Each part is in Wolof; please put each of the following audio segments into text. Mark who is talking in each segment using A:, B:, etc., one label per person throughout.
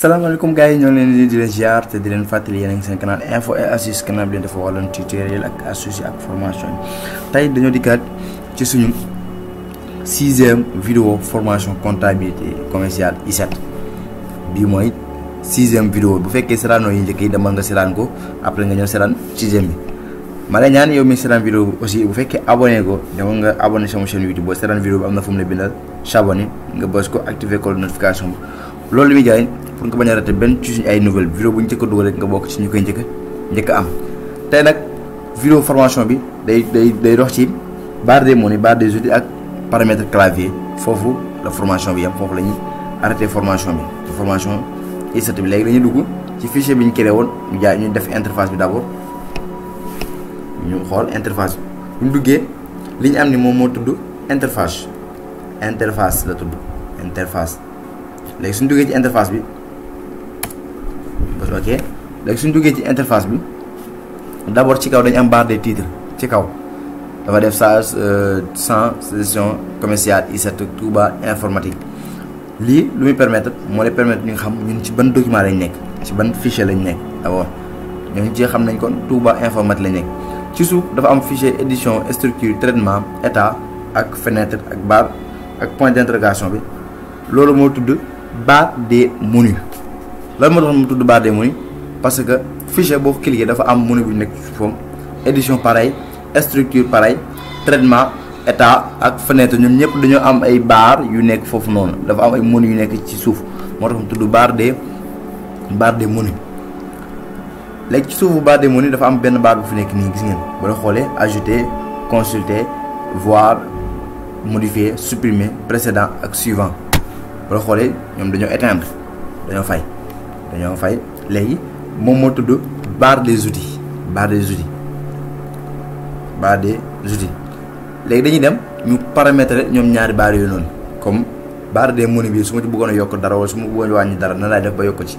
A: salaamaaleykum gars yi ñoo leen di leen ziar te di leen fàttali yéen a ngi seen canal info et astuce canal bi leen dafa wàlloon tutoriel ak astuce ak formation yi tey dañoo dikkaat ci suñu 6e vidéo formation comptabilité commerciale I7 bii mooy 6e vidéo bu fekkee seraanoo yi njëkk yi demal nga seraan ko après nga ñëw seraan 6e bi ma lay ñaan yow mi seraan vidéo bi aussi bu fekkee abonné ko demal nga abonné sama chaîne YouTube boo seraan vidéo bi am na fu mu la bindal s'abonner nga bës ko activer ko notification bi loolu mi jaay pour nga bañ a raté benn ci suñu ay nouvelle vidéo bu ñu njëkk a dugal rek nga bokk ci ñu koy njëkk am tey nag vidéo formation bi day dox ci barre des menus barre des outils ak paramètre clavier foofu la formation bi yam foofu la ñuy arrêté formation bi ci formation I7 bi léegi dañuy dugg ci fichier bi ñu créé woon ñu def interface bi d'abord ñu xool interface bi bu ñu duggee li ñu am ni moom moo tudd interface la tudd interface léegi suñu duggee ci interface bi ok léegi suñu duggee ci interface bi d'abord ci kaw dañu am barre des titres ci kaw dafa def sans gestion commerciale I7 Touba informatique lii lu muy permettre moo lay permettre ñu nga xam ñun ci ban document lañ nekk ci ban fichier lañ nekk d'abord ñooñu ci xam nañ kon Touba informatique lañ nekk ci suuf dafa am fichier édition structure traitement état ak fenêtre ak barre ak point d'interrogation bi loolu moo tudd barre des menus lan moo tax mu tudd barre des menus parce que fichier boo cliquer dafa am menu bu nekk ci suufam édition pareil structure pareil traitement état ak fenêtre ñoom ñëpp dañoo am ay barre yu nekk foofu noonu dafa am ay menus yu nekk ci suuf moo tax mu tudd barre des menus léegi ci suufu barre des menus dafa am benn barre bu fi nekk nii gis ngeen boo xoolee ajouter consulter voir modifier supprimer précédent ak suivant boo xoolee ñoom dañoo éteindre dañoo fay léegi moom moo tudd barre des outils léegi dañuy dem ñu paramétrer ñoom ñaari barre yooyu noonu comme barre des menus bi su ma ci bëggoon a yokk dara wala su ma bëggoon a wàññi dara nan laay def ba yokk ci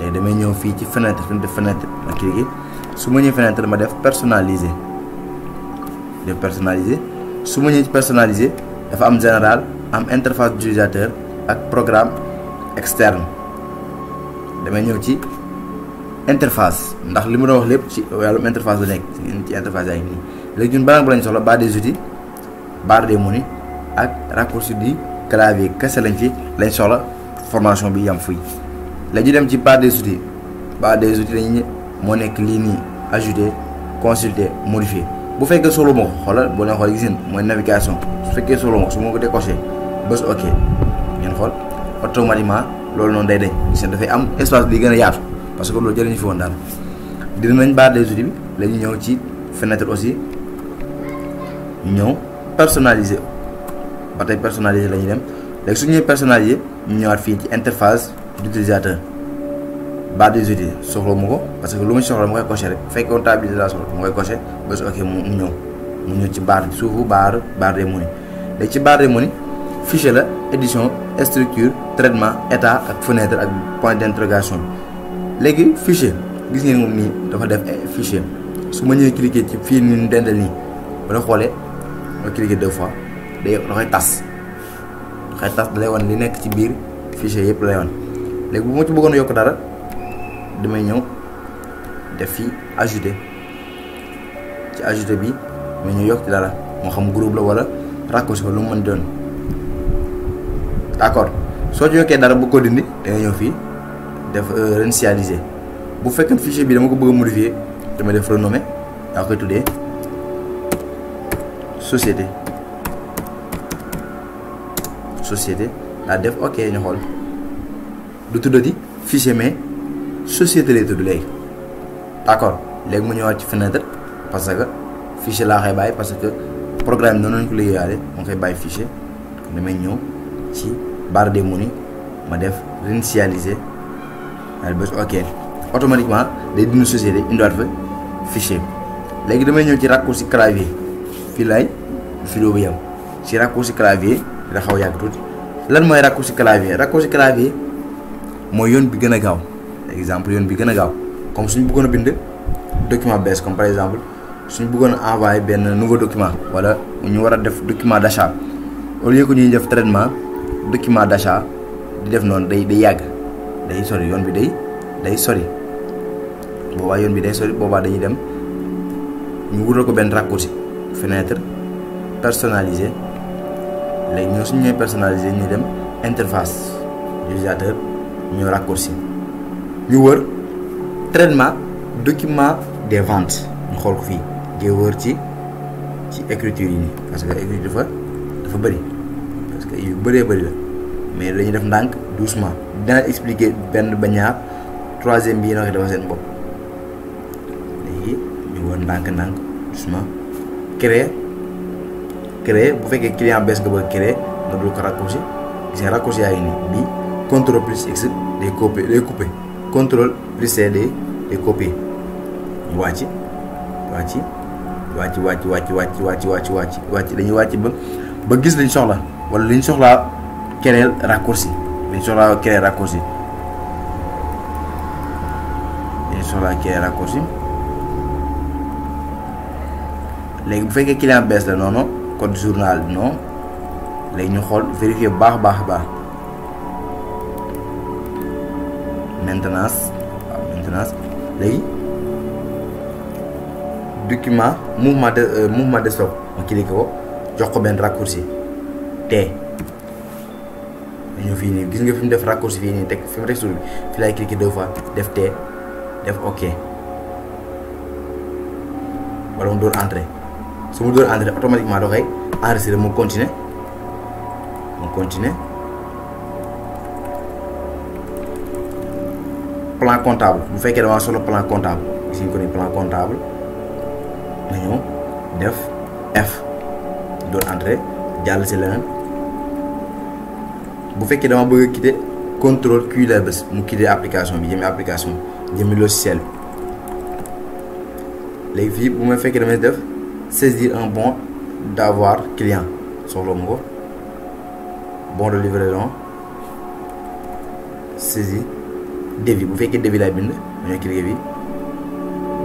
A: léegi damay ñëw fii ci fenêtre fi mu def fenêtre ma cliquer su ma ñëwee fenêtre ma def personnaliser su ma ñëwee ci personnaliser dafa am général am interface d'utilisateur ak programme externe damay ñëw ci interface ndax li mu doon wax lépp ci wàllum interface la nekk ci interface yaa ngi nii léegi ñun banque bu lañ soxla barre des outils barre des menus ak raccourci du clavier kese lañ soxla formation bi yam fii léegi ñu dem ci barre des outils dañuy moo nekk lii nii ajouter consulter modifier bu fekkee solo ma ko xoolal boo leen xool gis ngeen mooy navigation su fekkee solo ma ko su ma ko décoché bës ok ngeen xool automatiquement loolu noonu day dañ gis dafay am espace bi gën a yaatu parce que loolu jëriñu fi woon daal dinañ barre des outils bi la ñu ñëw ci fenêtre aussi ñu ñëw personnaliser ba tey personnaliser la ñuy dem léegi su ñu ñëwee personnaliser ñu ñëwaat fii ci interface d'utilisateur barre des outils soxla ma ko parce que lu ma soxla ma koy coché rek fekk comptabilité la soxla ma koy coché bés ok mu ñëw ci barre bi suufu barre des menus léegi ci barre des menus fichier la édition structure traitement état ak fenêtre ak point d'interrogation léegi fichier gis ngeen moom nii dafa def fichier su ma ñëwee cliquer ci fii nii dendal nii ba la xoolee ma cliquer 2 fois dafay tas da lay wan li nekk ci biir fichier yëpp lay wan léegi bu ma ci bëggoon a yokk dara damay ñëw def fii ajouter ci ajouter bi ma ñëw yokk ci dara moo xam groupe la wala raccourci ko lu mu mën doon d'accord soo ci yokkee dara bu ko dindi da nga ñëw fii def réinitialiser bu fekkee fichier bi dama ko bëgg a modifier dama def renommer daa koy tuddee société daa def ok ñu xool du tuddati fichier mais société lay tudd léegi d'accord léegi mu ñëwaat ci fenêtre parce que fichier laa koy bàyyi parce que programme noonu lañ ko liggéeyaale moo koy bàyyi fichier damay ñëw ci barre des menus ma def réinitialiser daal bés ok automatiquement day dindi société indiwaat fa fichier léegi damay ñëw ci raccourci clavier fii lay vidéo bi yam ci raccourci clavier dina xaw yàgg tuuti lan mooy raccourci clavier mooy yoon bi gën a gaaw exemple yoon bi gën a gaaw comme suñu bëggoon a bind document bees comme par exemple suñu bëggoon a envoyer benn nouveau document wala ñu war a def document d'achat au lieu que ñuy def traitement document d'achat di def noonu day yàgg day sori yoon bi day sori boobaa yoon bi day sori boobaa dañuy dem ñu wutal ko benn raccourci fenêtre personnalisé léegi ñoo suñu ñëwee personnalisé ñu dem interface utilisateur ñoo raccourci ñu wër traitement document des ventes ñu xool ko fii ngay wër ci écriture yi nii parce que écriture dafa bëri parce que yu bëree bëri la mais dañuy def ndànk doucement dina expliquer benn ba ñaar troisième bi yéen a ko defal seen bopp léegi ñu wër ndànk doucement créer bu fekkee client bees nga bëgg créer nga dul ko raccourci gis nga raccourci yaa ngi nii bii contrôle plus X day couper contrôle plus C day copier ñu wàcc dañuy wàcc ba gis liñ soxla wala liñ soxlaa créer raccourci léegi bu fekkee client bees la noonu code journal bi non léegi ñu xool vérifier bu baax maintenance léegi document mouvement de stock ma cliqué ko jox ko benn raccourci T ñëw fii nii gis nga fi mu def raccourci fii nii teg fi mu teg suuf bi fi laay cliqué 2 fois def T def OK wala mu door entrée su mu door entrée automatiquement da koy enregistré mu continuer plan comptable bu fekkee dama solo plan comptable gis nga ko ni plan comptable nga ñëw def F door entrée jàll si leneen bu fekkee dama bëgg a quitter contrôle Q la bés mu quitter application bi jëmi logiciel bi léegi fii bu ma fekkee damay def saisir un bon d'avoir client soxla ma ko bon de livraison saisir devis bu fekkee devis laay bind dañoo cliquer bi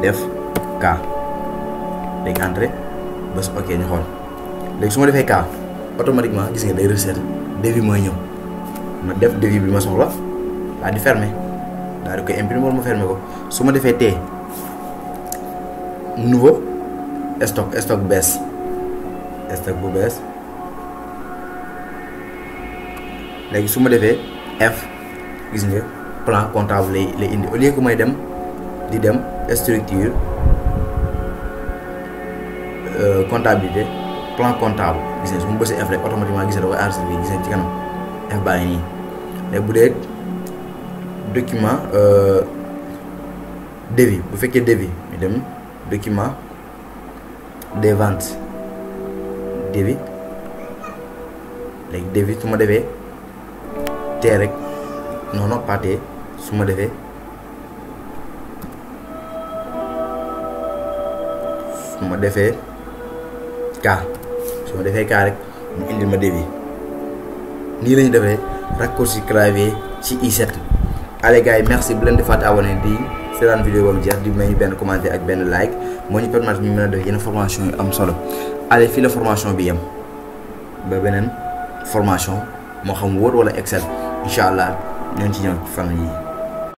A: def cas léegi entrée bés OK ñu xool léegi su ma defee cas automatiquement gis nga day recette devis mooy ñëw ma def devis bi ma soxla daal di fermer daal di koy imprimer wala ma fermer ko su ma defee T nouveau stock bees bu bees léegi su ma defee F gis nga plan comptable lay indi au lieu que may dem di dem structure comptabilité plan comptable gis nga su ma bësee F rek automatiquement gis nga da koy enregistré gis nga ci kanam F baa ngi nii léegi bu dee document devis bu fekkee devis ñu dem document des ventes devis léegi devis su ma defee T rek non pas T su ma defee K rek mu indil ma devis nii lañu defee raccourci clavier ci i7. allez gars yi merci bu leen di fàtte abonné di seetaan vidéo boobu jeex di may benn commentaire ak benn like moo ñu permettre ñu mën a def yenn formation yu am solo. allez fii la formation bi yem ba beneen formation moo xam Word wala Excel incha allah ñoo ci ñëw fan yii.